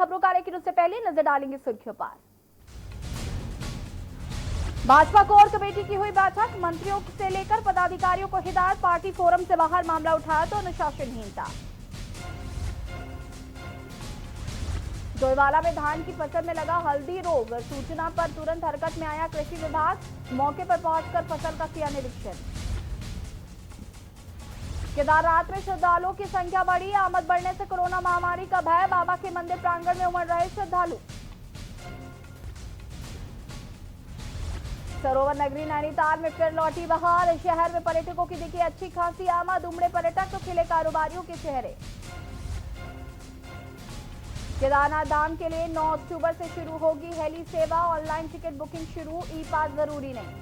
खबरों का, लेकिन उससे पहले नजर डालेंगे सुर्खियों पर। भाजपा कोर कमेटी की हुई बैठक, मंत्रियों से लेकर पदाधिकारियों को हिदायत, पार्टी फोरम से बाहर मामला उठाया तो अनुशासनहीनता। डोईवाला में धान की फसल में लगा हल्दी रोग, सूचना पर तुरंत हरकत में आया कृषि विभाग, मौके पर पहुंचकर फसल का किया निरीक्षण। केदारनाथ में श्रद्धालुओं की संख्या बढ़ी, आमद बढ़ने से कोरोना महामारी का भय, बाबा के मंदिर प्रांगण में उमड़ रहे श्रद्धालु। सरोवर नगरी नैनीताल में फिर लौटी बहार, शहर में पर्यटकों की दिखी अच्छी खासी आमद, उमड़े पर्यटक तो खिले कारोबारियों के चेहरे। केदारनाथ धाम के लिए 9 अक्टूबर से शुरू होगी हेली सेवा, ऑनलाइन टिकट बुकिंग शुरू, ई पास जरूरी नहीं।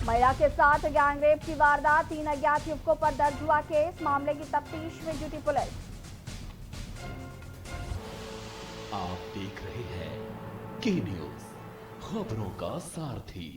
महिला के साथ गैंगरेप की वारदात, 3 अज्ञात युवकों पर दर्ज हुआ केस, मामले की तफ्तीश में जुटी पुलिस। आप देख रहे हैं के न्यूज, खबरों का सारथी।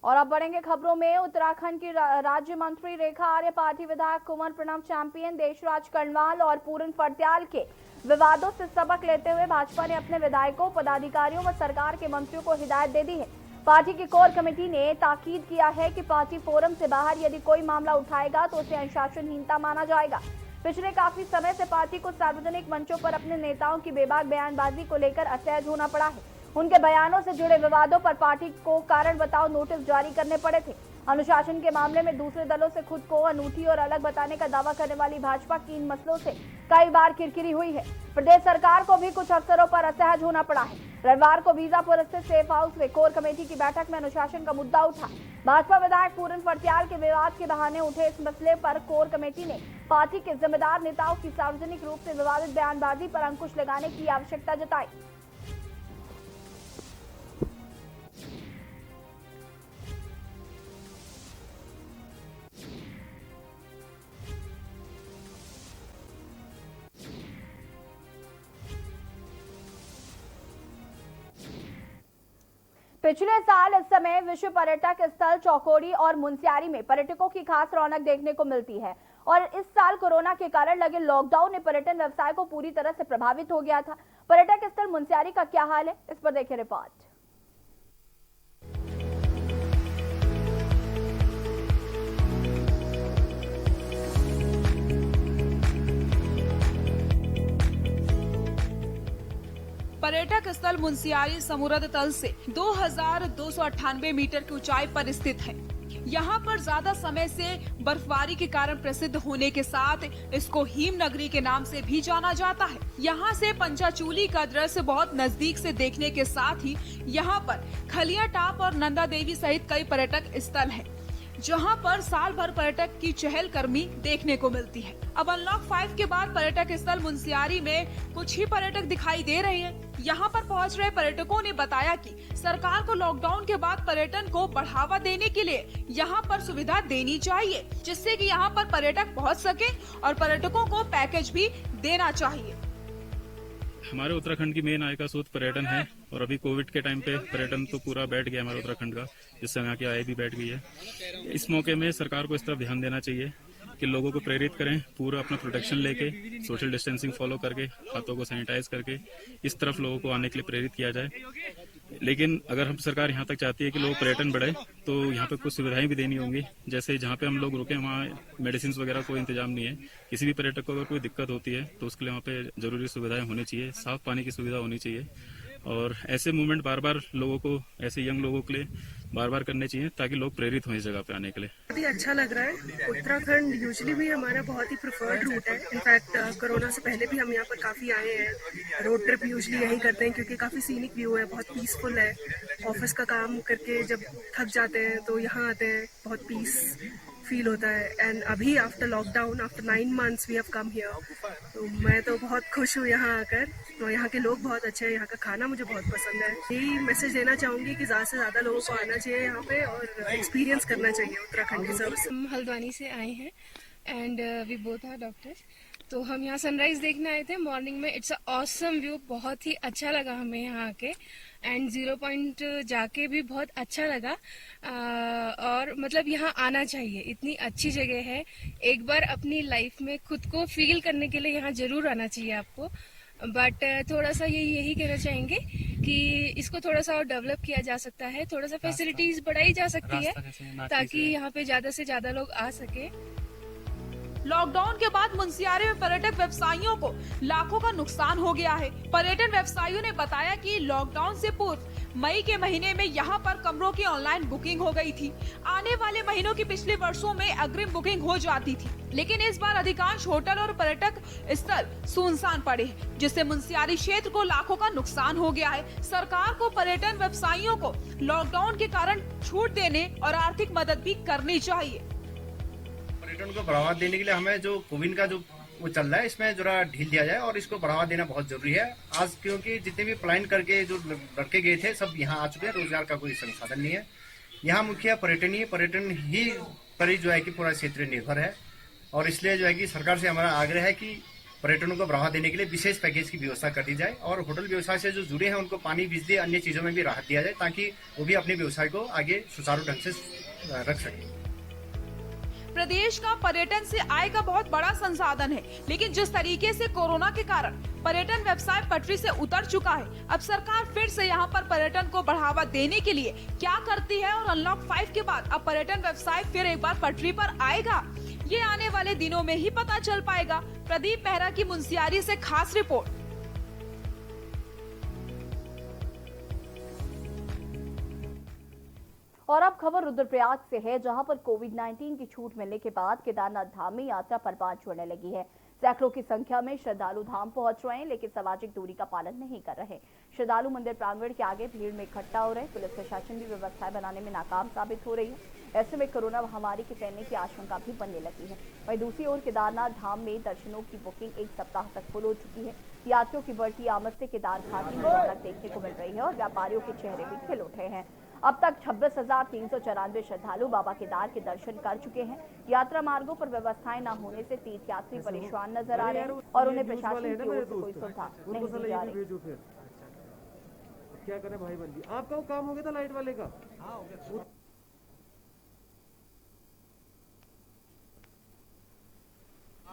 और अब बढ़ेंगे खबरों में। उत्तराखंड की राज्य मंत्री रेखा आर्य, पार्टी विधायक कुंवर प्रणव चैंपियन, देशराज कर्णवाल और पूरन फड़त्याल के विवादों से सबक लेते हुए भाजपा ने अपने विधायकों, पदाधिकारियों व सरकार के मंत्रियों को हिदायत दे दी है। पार्टी की कोर कमेटी ने ताकीद किया है कि पार्टी फोरम से बाहर यदि कोई मामला उठाएगा तो उसे अनुशासनहीनता माना जाएगा। पिछले काफी समय से पार्टी को सार्वजनिक मंचों पर अपने नेताओं की बेबाक बयानबाजी को लेकर असहज होना पड़ा है। उनके बयानों से जुड़े विवादों पर पार्टी को कारण बताओ नोटिस जारी करने पड़े थे। अनुशासन के मामले में दूसरे दलों से खुद को अनूठी और अलग बताने का दावा करने वाली भाजपा की इन मसलों से कई बार किरकिरी हुई है। प्रदेश सरकार को भी कुछ अवसरों पर असहज होना पड़ा है। रविवार को बीजापुर स्थित सेफ हाउस में कोर कमेटी की बैठक में अनुशासन का मुद्दा उठा। भाजपा विधायक पूरन फड़त्याल के विवाद के बहाने उठे इस मसले पर कोर कमेटी ने पार्टी के जिम्मेदार नेताओं की सार्वजनिक रूप से विवादित बयानबाजी पर अंकुश लगाने की आवश्यकता जताई। पिछले साल इस समय विश्व पर्यटक स्थल चौकोड़ी और मुनस्यारी में पर्यटकों की खास रौनक देखने को मिलती है, और इस साल कोरोना के कारण लगे लॉकडाउन ने पर्यटन व्यवसाय को पूरी तरह से प्रभावित हो गया था। पर्यटक स्थल मुनस्यारी का क्या हाल है, इस पर देखिए रिपोर्ट। पर्यटक स्थल मुनस्यारी समुद्र तल से 2298 मीटर की ऊंचाई पर स्थित है। यहाँ पर ज्यादा समय से बर्फबारी के कारण प्रसिद्ध होने के साथ इसको हिम नगरी के नाम से भी जाना जाता है। यहाँ से पंचाचूली का दृश्य बहुत नजदीक से देखने के साथ ही यहाँ पर खलिया टाप और नंदा देवी सहित कई पर्यटक स्थल हैं, जहां पर साल भर पर्यटक की चहलकदमी देखने को मिलती है। अब अनलॉक 5 के बाद पर्यटक स्थल मुनस्यारी में कुछ ही पर्यटक दिखाई दे रहे हैं। यहां पर पहुंच रहे पर्यटकों ने बताया कि सरकार को लॉकडाउन के बाद पर्यटन को बढ़ावा देने के लिए यहां पर सुविधा देनी चाहिए, जिससे कि यहां पर पर्यटक पहुंच सके और पर्यटकों को पैकेज भी देना चाहिए। हमारे उत्तराखंड की मेन आय का स्रोत पर्यटन है, और अभी कोविड के टाइम पे पर्यटन तो पूरा बैठ गया हमारे उत्तराखंड का, जिससे यहाँ की आय भी बैठ गई है। इस मौके में सरकार को इस तरफ ध्यान देना चाहिए कि लोगों को प्रेरित करें, पूरा अपना प्रोटेक्शन लेके, सोशल डिस्टेंसिंग फॉलो करके, हाथों को सैनिटाइज करके इस तरफ लोगों को आने के लिए प्रेरित किया जाए। लेकिन अगर हम सरकार यहाँ तक चाहती है कि लोग पर्यटन बढ़े, तो यहाँ पे कुछ सुविधाएं भी देनी होंगी। जैसे जहाँ पे हम लोग रुके वहाँ मेडिसिन वगैरह कोई इंतजाम नहीं है। किसी भी पर्यटक को अगर कोई दिक्कत होती है तो उसके लिए वहाँ पे जरूरी सुविधाएं होनी चाहिए, साफ पानी की सुविधा होनी चाहिए, और ऐसे मूवमेंट बार बार लोगों को, ऐसे यंग लोगों के लिए बार बार करने चाहिए ताकि लोग प्रेरित हों इस जगह पे आने के लिए। बहुत ही अच्छा लग रहा है। उत्तराखंड यूजुअली भी हमारा बहुत ही प्रेफर्ड रूट है। इनफैक्ट कोरोना से पहले भी हम यहाँ पर काफी आए हैं। रोड ट्रिप यूजुअली यही करते हैं क्योंकि काफी सीनिक व्यू है, बहुत पीसफुल है। ऑफिस का काम करके जब थक जाते हैं तो यहाँ आते हैं, बहुत पीस फील होता है। एंड अभी after lockdown, after 9 months we have come here, तो मैं तो बहुत खुश हूँ यहाँ आकर। तो यहाँ के लोग बहुत अच्छे हैं, यहाँ का खाना मुझे बहुत पसंद है। यही मैसेज देना चाहूंगी कि ज्यादा से ज्यादा लोगों को आना चाहिए यहाँ पे और एक्सपीरियंस करना चाहिए उत्तराखंड की सर्विस। हम हल्द्वानी से आए हैं and we both are doctors. तो हम यहाँ सनराइज देखने आए थे मॉर्निंग में। इट्स अ ऑसम व्यू, बहुत ही अच्छा लगा हमें यहाँ आके। एंड 0 पॉइंट जाके भी बहुत अच्छा लगा। और मतलब यहाँ आना चाहिए, इतनी अच्छी जगह है, एक बार अपनी लाइफ में खुद को फील करने के लिए यहाँ जरूर आना चाहिए आपको। बट थोड़ा सा यही कहना चाहेंगे कि इसको थोड़ा सा और डेवलप किया जा सकता है, थोड़ा सा फैसिलिटीज बढ़ाई जा सकती है ताकि यहाँ पे ज्यादा से ज्यादा लोग आ सके। लॉकडाउन के बाद मुंशियारी में पर्यटक व्यवसायियों को लाखों का नुकसान हो गया है। पर्यटन व्यवसायियों ने बताया कि लॉकडाउन से पूर्व मई के महीने में यहां पर कमरों की ऑनलाइन बुकिंग हो गई थी। आने वाले महीनों की पिछले वर्षों में अग्रिम बुकिंग हो जाती थी, लेकिन इस बार अधिकांश होटल और पर्यटक स्थल सुनसान पड़े हैं, जिससे मुंशियारी क्षेत्र को लाखों का नुकसान हो गया है। सरकार को पर्यटन व्यवसायियों को लॉकडाउन के कारण छूट देने और आर्थिक मदद भी करनी चाहिए। पर्यटन को बढ़ावा देने के लिए हमें जो कोविड का जो वो चल रहा है, इसमें जरा ढील दिया जाए और इसको बढ़ावा देना बहुत जरूरी है आज, क्योंकि जितने भी प्लान करके जो लड़के गए थे सब यहाँ आ चुके हैं। रोजगार का कोई संसाधन नहीं है यहाँ, मुख्य पर्यटन ही पर ही जो है कि पूरा क्षेत्र निर्भर है। और इसलिए जो है कि सरकार से हमारा आग्रह है कि पर्यटन को बढ़ावा देने के लिए विशेष पैकेज की व्यवस्था कर दी जाए और होटल व्यवसाय से जो जुड़े हैं उनको पानी, बिजली, अन्य चीजों में भी राहत दिया जाए ताकि वो भी अपने व्यवसाय को आगे सुचारू ढंग से रख सके। प्रदेश का पर्यटन से आय का बहुत बड़ा संसाधन है, लेकिन जिस तरीके से कोरोना के कारण पर्यटन व्यवसाय पटरी से उतर चुका है, अब सरकार फिर से यहाँ पर पर्यटन को बढ़ावा देने के लिए क्या करती है और अनलॉक 5 के बाद अब पर्यटन व्यवसाय फिर एक बार पटरी पर आएगा, ये आने वाले दिनों में ही पता चल पाएगा। प्रदीप मेहरा की मुंशियारी से खास रिपोर्ट। और अब खबर रुद्रप्रयाग से है, जहां पर कोविड-19 की छूट मिलने के बाद केदारनाथ धाम में यात्रा परवान चढ़ने लगी है। सैकड़ों की संख्या में श्रद्धालु धाम पहुंच रहे हैं, लेकिन सामाजिक दूरी का पालन नहीं कर रहे। श्रद्धालु मंदिर प्रांगण के आगे भीड़ में इकट्ठा हो रहे। पुलिस प्रशासन भी व्यवस्थाएं बनाने में नाकाम साबित हो रही है। ऐसे में कोरोना महामारी के फैलने की आशंका भी बनने लगी है। वहीं दूसरी ओर केदारनाथ धाम में दर्शनों की बुकिंग एक सप्ताह तक फुल हो चुकी है। यात्रियों की बढ़ती आमद से केदार घाटी में रौनक देखने को मिल रही है और व्यापारियों के चेहरे भी खिल उठे हैं। अब तक 26,394 श्रद्धालु बाबा केदार के दर्शन कर चुके हैं। यात्रा मार्गों पर व्यवस्थाएं न होने से तीर्थयात्री परेशान नजर आ रहे हैं और उन्हें प्रशासन की ओर से कोई सुविधा नहीं दी जा रही। क्या करें भाई बंदी, आपका वो काम हो गया था लाइट वाले का? हाँ हो गया।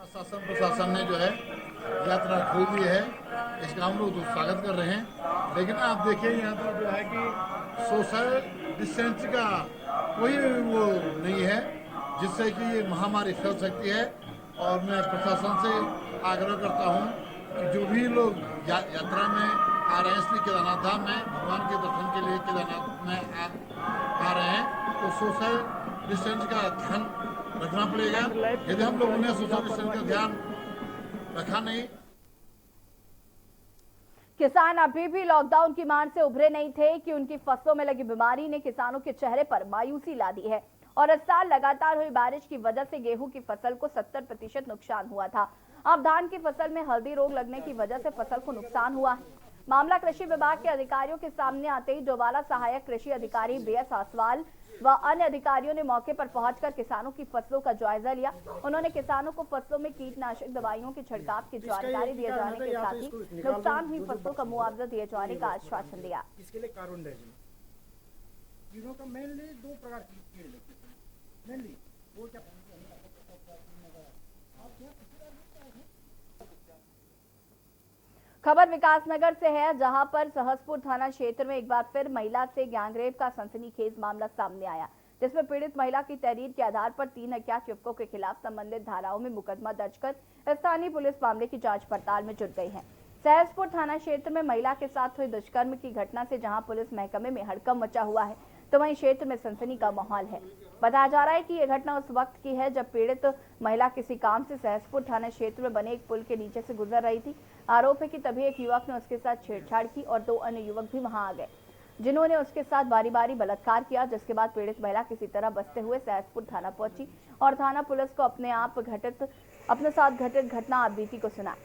शासन प्रशासन ने जो है यात्रा खोल दी है, इसका हम लोग तो स्वागत कर रहे हैं, लेकिन आप देखिए यहाँ पर जो है कि सोशल डिस्टेंस का कोई वो नहीं है, जिससे कि ये महामारी फैल सकती है। और मैं प्रशासन से आग्रह करता हूँ कि जो भी लोग यात्रा में आ रहे हैं, इसलिए केदारनाथ धाम में भगवान के दर्शन के लिए केदारनाथ में आ रहे हैं, तो सोशल डिस्टेंस का ध्यान रखना पड़ेगा। यदि हम लोगों ने सोशल डिस्टेंस का ध्यान रखा नहीं। किसान अभी भी लॉकडाउन की मार से उभरे नहीं थे कि उनकी फसलों में लगी बीमारी ने किसानों के चेहरे पर मायूसी ला दी है और इस साल लगातार हुई बारिश की वजह से गेहूं की फसल को 70% नुकसान हुआ था। अब धान की फसल में हल्दी रोग लगने की वजह से फसल को नुकसान हुआ है। मामला कृषि विभाग के अधिकारियों के सामने आते ही डोवाला सहायक कृषि अधिकारी बीएस आसवाल व अन्य अधिकारियों ने मौके पर पहुंचकर किसानों की फसलों का जायजा लिया। उन्होंने किसानों को फसलों में कीटनाशक दवाइयों के छिड़काव की जानकारी दिए जाने के साथ ही नुकसान हुई फसलों का मुआवजा दिए जाने का आश्वासन दिया। इसके लिए कार्बन डाइऑक्साइड कीड़ों का मेनली 2 प्रकार के कीड़े लगते हैं, मेनली वो क्या खबर विकासनगर से है, जहां पर सहसपुर थाना क्षेत्र में एक बार फिर महिला से गैंगरेप का सनसनीखेज मामला सामने आया, जिसमें पीड़ित महिला की तहरीर के आधार पर 3 अज्ञात युवकों के खिलाफ संबंधित धाराओं में मुकदमा दर्ज कर स्थानीय पुलिस मामले की जांच पड़ताल में जुट गई है। सहसपुर थाना क्षेत्र में महिला के साथ हुई दुष्कर्म की घटना से जहां पुलिस महकमे में हड़कंप मचा हुआ है, तो वहीं क्षेत्र में सनसनी का माहौल है। बताया जा रहा है कि यह घटना उस वक्त की है जब पीड़ित महिला किसी काम से सहसपुर थाना क्षेत्र में बने एक पुल के नीचे से गुजर रही थी। आरोप है कि तभी एक युवक ने उसके साथ छेड़छाड़ की और 2 अन्य युवक भी वहां आ गए, जिन्होंने उसके साथ बारी बारी बलात्कार किया, जिसके बाद पीड़ित महिला किसी तरह बचते हुए सहसपुर थाना पहुंची और थाना पुलिस को अपने साथ घटित घटना आप बीती को सुना।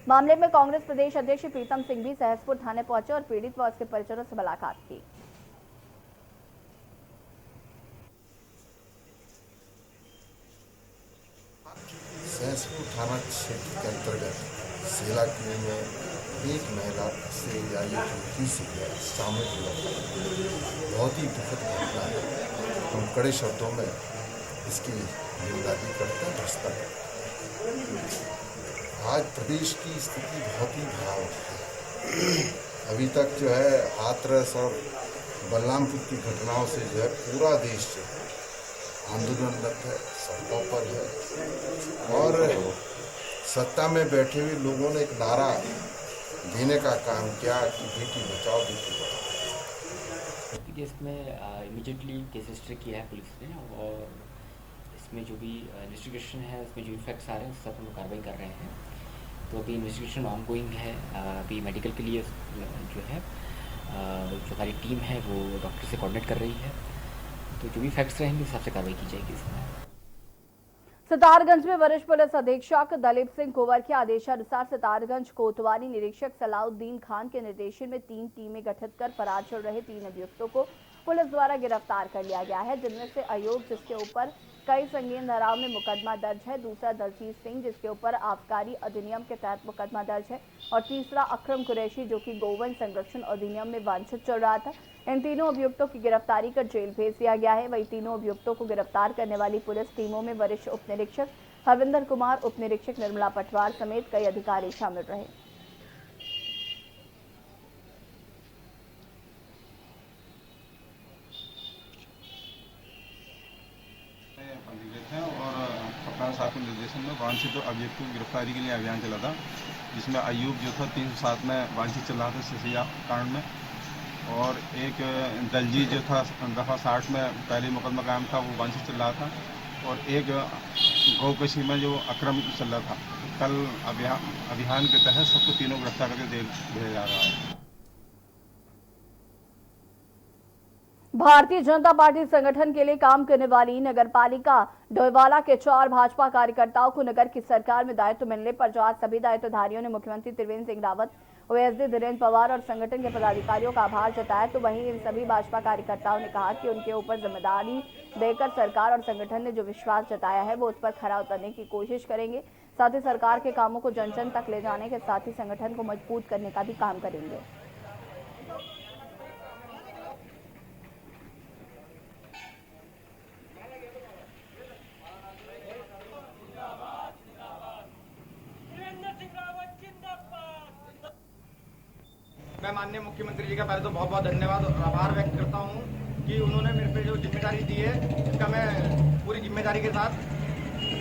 मामले में कांग्रेस प्रदेश अध्यक्ष प्रीतम सिंह भी सहसपुर थाने पहुंचे और पीड़ित व उसके परिजनों से मुलाकात की। सहसपुर थाना क्षेत्र के अंतर्गत सेलाकुई में एक महिला से या ये जो किसी है सामूहिक हुआ बहुत ही दुखद घटना है। हम कड़े शब्दों में इसकी निंदा भी करते हैं, भ्रष्टा करते हैं। आज प्रदेश की स्थिति बहुत ही भयावह है। अभी तक जो है हाथरस और बलरामपुर की घटनाओं से जो है पूरा देश आंदोलनरत है, सड़कों पर है और सत्ता में बैठे हुए लोगों ने एक नारा देने का काम किया कि बेटी बचाओ बेटी पढ़ाओ। केस में इमीडिएटली केस रजिस्टर किया है पुलिस ने और इसमें जो भी इन्वेस्टिगेशन है उसमें जो इफेक्ट्स आ रहे हैं उस पर हम कार्रवाई कर रहे हैं। तो अभी इन्वेस्टिगेशन ऑनगोइंग है। अभी मेडिकल के लिए जो है जो हमारी टीम है वो डॉक्टर से कोऑर्डिनेट कर रही है। तो जो भी फैक्ट्स रहेंगे उस हिसाब से कार्रवाई की जाएगी इसमें। सितारगंज में वरिष्ठ पुलिस अधीक्षक दलीप सिंह कुंवर के आदेशानुसार सितारगंज कोतवाली निरीक्षक सलाउद्दीन खान के निर्देशन में 3 टीमें गठित कर फरार चल रहे 3 अभियुक्तों को पुलिस द्वारा गिरफ्तार कर लिया गया है, जिनमें से अयोग जिसके ऊपर कई संगीन धाराओं में मुकदमा दर्ज है, दूसरा दलजीत सिंह जिसके ऊपर आबकारी अधिनियम के तहत मुकदमा दर्ज है और तीसरा अकरम कुरैशी जो कि गोवन संरक्षण अधिनियम में वांछित चल रहा था। इन तीनों अभियुक्तों की गिरफ्तारी कर जेल भेज दिया गया है। वही तीनों अभियुक्तों को गिरफ्तार करने वाली पुलिस टीमों में वरिष्ठ उप निरीक्षक हरविंदर कुमार, उप निरीक्षक निर्मला पटवार समेत कई अधिकारी शामिल रहे। और कप्तान साहब के निर्देशन में वांछित अभियुक्तों की गिरफ्तारी के लिए अभियान चला था, जिसमें अयूब जो था 307 में वांछित चल रहा था सिसिया कांड में और एक दलजीत जो था दफ़ा 60 में पहले मुकदमा कायम था वो वांछित चल रहा था और एक गौकशी में जो अक्रम चल रहा था। कल अभियान के तहत सबको तीनों गिरफ्तार करके जेल भेजा जा रहा है। भारतीय जनता पार्टी संगठन के लिए काम करने वाली नगरपालिका डोईवाला के 4 भाजपा कार्यकर्ताओं को नगर की सरकार में दायित्व मिलने पर जो आज सभी दायित्वधारियों ने मुख्यमंत्री त्रिवेंद्र सिंह रावत, ओएसडी धीरेन्द्र पवार और संगठन के पदाधिकारियों का आभार जताया, तो वहीं इन सभी भाजपा कार्यकर्ताओं ने कहा कि उनके ऊपर जिम्मेदारी देकर सरकार और संगठन ने जो विश्वास जताया है वो उस पर खरा उतरने की कोशिश करेंगे। साथ ही सरकार के कामों को जन जन तक ले जाने के साथ ही संगठन को मजबूत करने का भी काम करेंगे। मैं माननीय मुख्यमंत्री जी का पहले तो बहुत बहुत धन्यवाद और आभार व्यक्त करता हूं कि उन्होंने मेरे पे जो जिम्मेदारी दी है इसका मैं पूरी जिम्मेदारी के साथ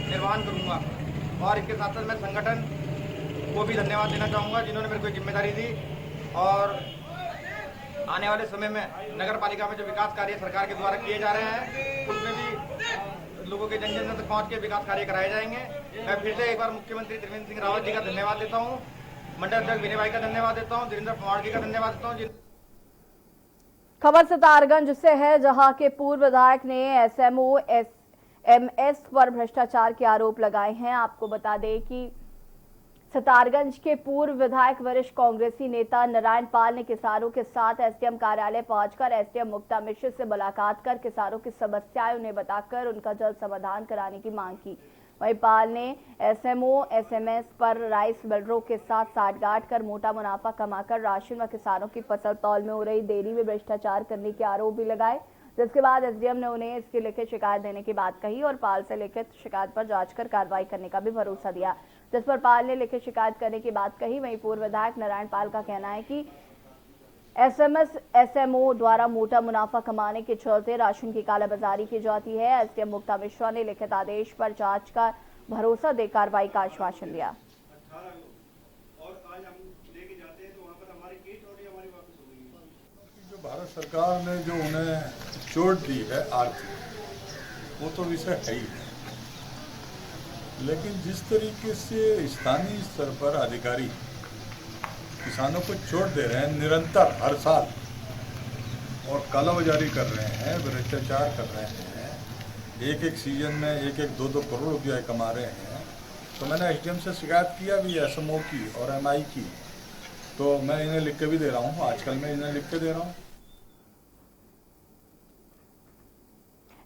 निर्वहन करूंगा और इसके साथ साथ मैं संगठन को भी धन्यवाद देना चाहूँगा जिन्होंने मेरे को जिम्मेदारी दी और आने वाले समय में नगर पालिका में जो विकास कार्य सरकार के द्वारा किए जा रहे हैं उसमें भी लोगों के जन जन तक पहुँच के विकास कार्य कराए जाएंगे। मैं फिर से एक बार मुख्यमंत्री त्रिवेंद्र सिंह रावत जी का धन्यवाद देता हूँ, मंडल अध्यक्ष विनय भाई का धन्यवाद देता हूँ, धीरेन्द्र पवार जी का धन्यवाद देता हूँ। खबर सितारगंज से है, जहां के पूर्व विधायक ने एसएमओ एमएस पर भ्रष्टाचार के आरोप लगाए हैं। आपको बता दें कि सितारगंज के पूर्व विधायक वरिष्ठ कांग्रेसी नेता नारायण पाल ने किसानों के साथ एसडीएम कार्यालय पहुंचकर एसडीएम मुक्ता मिश्र से मुलाकात कर किसानों की समस्याएं उन्हें बताकर उनका जल्द समाधान कराने की मांग की। वहीं पाल ने एसएमओ एसएमएस पर राइस मिलरों के साथ साठगांठ कर मोटा मुनाफा कमाकर राशन व किसानों की फसल तौल में हो रही देरी में भ्रष्टाचार करने के आरोप भी लगाए, जिसके बाद एसडीएम ने उन्हें इसकी लिखित शिकायत देने की बात कही और पाल से लिखित शिकायत पर जांच कर कार्रवाई करने का भी भरोसा दिया, जिस पर पाल ने लिखित शिकायत करने की बात कही। वहीं पूर्व विधायक नारायण पाल का कहना है कि एसएमएस एसएमओ द्वारा मोटा मुनाफा कमाने के चलते राशन की कालाबाजारी की जाती है। एसडीएम मुक्ता मिश्रा ने लिखित आदेश पर जांच का भरोसा दे कार्रवाई का आश्वासन दिया। जो भारत सरकार ने जो उन्हें चोट दी है आर्थिक, वो तो विषय है ही, लेकिन जिस तरीके से स्थानीय स्तर पर अधिकारी किसानों को चोट दे रहे हैं निरंतर हर साल और कालाबाजारी कर रहे हैं, भ्रष्टाचार कर रहे हैं, एक सीजन में 1-2 करोड़ रुपया कमा रहे हैं, तो मैंने एसडीएम से शिकायत किया भी एसएमओ की और एमआई की, तो मैं इन्हें लिख के भी दे रहा हूँ, आजकल मैं इन्हें लिख के दे रहा हूँ।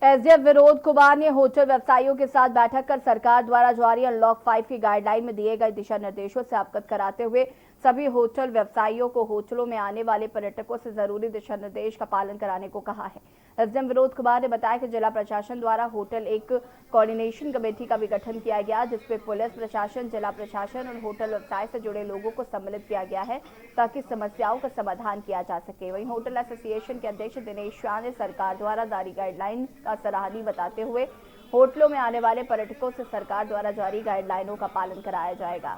एसडीएम विनोद कुमार ने होटल व्यवसायियों के साथ बैठक कर सरकार द्वारा जारी अनलॉक 5 की गाइडलाइन में दिए गए दिशा निर्देशों से अवगत कराते हुए सभी होटल व्यवसायियों को होटलों में आने वाले पर्यटकों से जरूरी दिशा निर्देश का पालन कराने को कहा है। एसडीएम विनोद कुमार ने बताया कि जिला प्रशासन द्वारा होटल एक कोऑर्डिनेशन कमेटी का भी गठन किया गया, जिसमें पुलिस प्रशासन, जिला प्रशासन और होटल व्यवसाय से जुड़े लोगों को सम्मिलित किया गया है ताकि समस्याओं का समाधान किया जा सके। वहीं होटल एसोसिएशन के अध्यक्ष दिनेश शाह ने सरकार द्वारा जारी गाइडलाइन का सराहनीय बताते हुए होटलों में आने वाले पर्यटकों से सरकार द्वारा जारी गाइडलाइनों का पालन कराया जाएगा।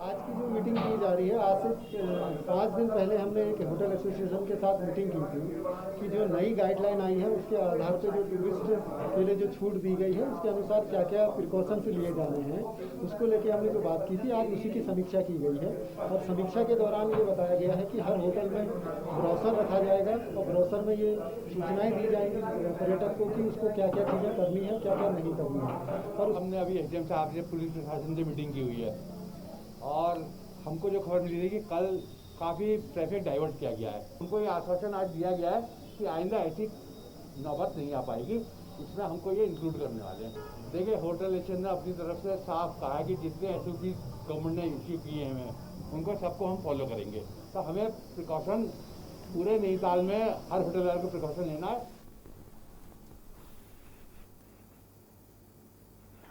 आज की जो मीटिंग की जा रही है, आज से 5 दिन पहले हमने एक होटल एसोसिएशन के साथ मीटिंग की थी कि जो नई गाइडलाइन आई है उसके आधार पर जो टूरिस्ट के लिए जो छूट दी गई है उसके अनुसार क्या क्या प्रिकॉशंस लिए जाने हैं, उसको लेके हमने जो बात की थी आज उसी की समीक्षा की गई है। और समीक्षा के दौरान ये बताया गया है कि हर होटल में ब्रोशर रखा जाएगा और ब्रोशर में ये सूचनाएँ दी जाएंगी पर्यटक को कि उसको क्या क्या चीज़ें करनी है, क्या क्या नहीं करनी है। और हमने अभी एसडीएम साहब से पुलिस प्रशासन से मीटिंग की हुई है और हमको जो खबर मिली थी कि कल काफ़ी ट्रैफिक डाइवर्ट किया गया है। उनको ये आश्वासन आज दिया गया है कि आइंदा ऐसी नौबत नहीं आ पाएगी, इसमें हमको ये इंक्लूड करने वाले हैं। देखिए, होटल एसोसिएशन ने अपनी तरफ से साफ कहा है कि जितने एसओपी गवर्नमेंट ने इश्यू किए हैं उनको सबको हम फॉलो करेंगे। तो हमें प्रिकॉशन पूरे नैनीताल में हर होटल वाले को प्रिकॉशन लेना है।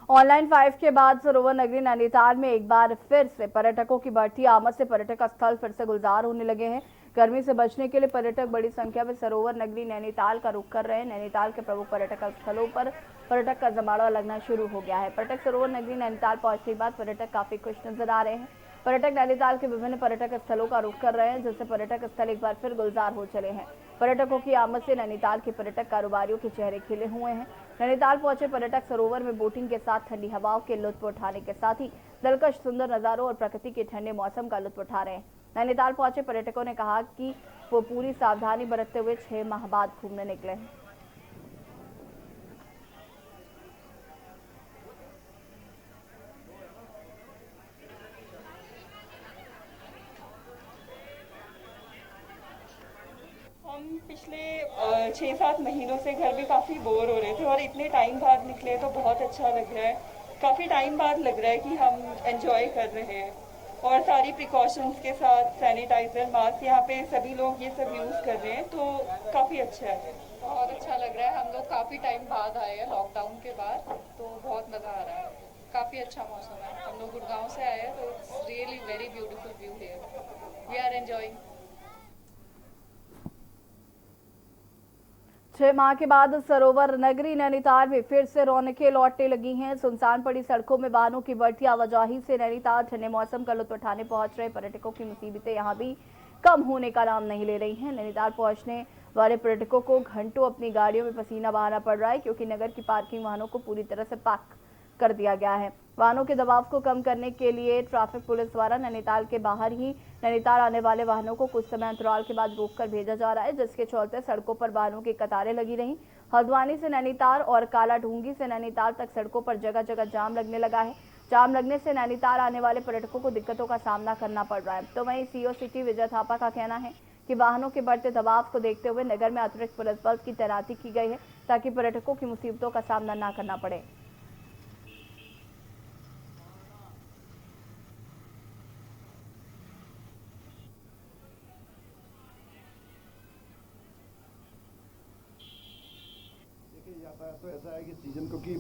ऑनलाइन 5 के बाद सरोवर नगरी नैनीताल में एक बार फिर से पर्यटकों की बढ़ती आमद से पर्यटक स्थल फिर से गुलजार होने लगे हैं। गर्मी से बचने के लिए पर्यटक बड़ी संख्या में सरोवर नगरी नैनीताल का रुख कर रहे हैं। नैनीताल के प्रमुख पर्यटक स्थलों पर पर्यटक का जमावड़ा लगना शुरू हो गया है। पर्यटक सरोवर नगरी नैनीताल पहुंचने के बाद पर्यटक काफी खुश नजर आ रहे हैं। पर्यटक नैनीताल के विभिन्न पर्यटक स्थलों का रुख कर रहे हैं, जिससे पर्यटक स्थल एक बार फिर गुलजार हो चले हैं। पर्यटकों की आमद से नैनीताल के पर्यटक कारोबारियों के चेहरे खिले हुए हैं। नैनीताल पहुंचे पर्यटक सरोवर में बोटिंग के साथ ठंडी हवाओं के लुत्फ उठाने के साथ ही दिलकश सुंदर नजारों और प्रकृति के ठंडे मौसम का लुत्फ उठा रहे हैं। नैनीताल पहुंचे पर्यटकों ने कहा कि वो पूरी सावधानी बरतते हुए 6 माह बाद घूमने निकले हैं। हम पिछले 6-7 महीनों से घर में काफ़ी बोर हो रहे थे और इतने टाइम बाद निकले तो बहुत अच्छा लग रहा है। काफ़ी टाइम बाद लग रहा है कि हम एंजॉय कर रहे हैं और सारी प्रिकॉशंस के साथ सैनिटाइजर, मास्क यहाँ पे सभी लोग ये सब यूज़ कर रहे हैं, तो काफ़ी अच्छा है। बहुत अच्छा लग रहा है। हम लोग काफ़ी टाइम बाद आए हैं लॉकडाउन के बाद, तो बहुत मज़ा आ रहा है। काफ़ी अच्छा मौसम है। हम लोग गुड़गांव से आए हैं तो it's really very beautiful view here. We are enjoying. 6 माह के बाद सरोवर नगरी नैनीताल में फिर से रौनकें लौटने लगी हैं। सुनसान पड़ी सड़कों में वाहनों की बढ़ती आवाजाही से नैनीताल ठंडे मौसम का लुत्फ उठाने पहुंच रहे पर्यटकों की मुसीबतें यहां भी कम होने का नाम नहीं ले रही हैं। नैनीताल पहुंचने वाले पर्यटकों को घंटों अपनी गाड़ियों में पसीना बहाना पड़ रहा है, क्योंकि नगर की पार्किंग वाहनों को पूरी तरह से पैक कर दिया गया है। वाहनों के दबाव को कम करने के लिए ट्रैफिक पुलिस द्वारा नैनीताल के बाहर ही नैनीताल आने वाले वाहनों को कुछ समय अंतराल के बाद रोककर भेजा जा रहा है, जिसके चलते सड़कों पर वाहनों की कतारें लगी रहीं। हल्द्वानी से नैनीताल और कालाढूंगी से नैनीताल तक सड़कों पर जगह जगह जाम लगने लगा है। जाम लगने से नैनीताल आने वाले पर्यटकों को दिक्कतों का सामना करना पड़ रहा है। तो वहीं सीओ सिटी विजय थापा का कहना है कि वाहनों के बढ़ते दबाव को देखते हुए नगर में अतिरिक्त पुलिस बल की तैनाती की गई है, ताकि पर्यटकों की मुसीबतों का सामना न करना पड़े। तो ऐसा है कि सीजन को कि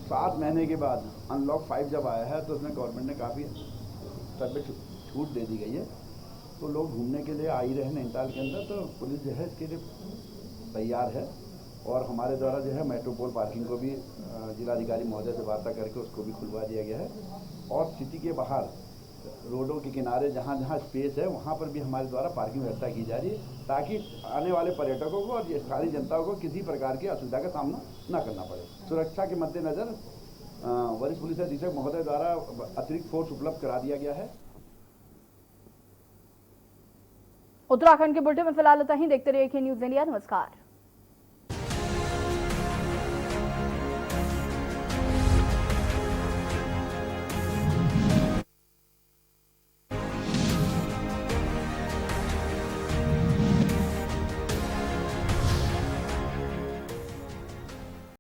7 महीने के बाद अनलॉक 5 जब आया है तो उसमें गवर्नमेंट ने काफ़ी स्तर पे छूट दे दी गई है, तो लोग घूमने के लिए आ ही रहे हैं नैनीताल के अंदर। तो पुलिस जो है इसके लिए तैयार है और हमारे द्वारा जो है मेट्रोपोल पार्किंग को भी जिलाधिकारी महोदय से वार्ता करके उसको भी खुलवा दिया गया है और सिटी के बाहर रोडों के किनारे जहाँ जहाँ स्पेस है वहाँ पर भी हमारे द्वारा पार्किंग व्यवस्था की जा रही है, ताकि आने वाले पर्यटकों को और सारी जनता को किसी प्रकार की असुविधा का सामना न करना पड़े। सुरक्षा के मद्देनजर वरिष्ठ पुलिस अधीक्षक महोदय द्वारा अतिरिक्त फोर्स उपलब्ध करा दिया गया है। उत्तराखंड के बुलेटिन में फिलहाल इतना ही। देखते रहिए न्यूज़ इंडिया। नमस्कार।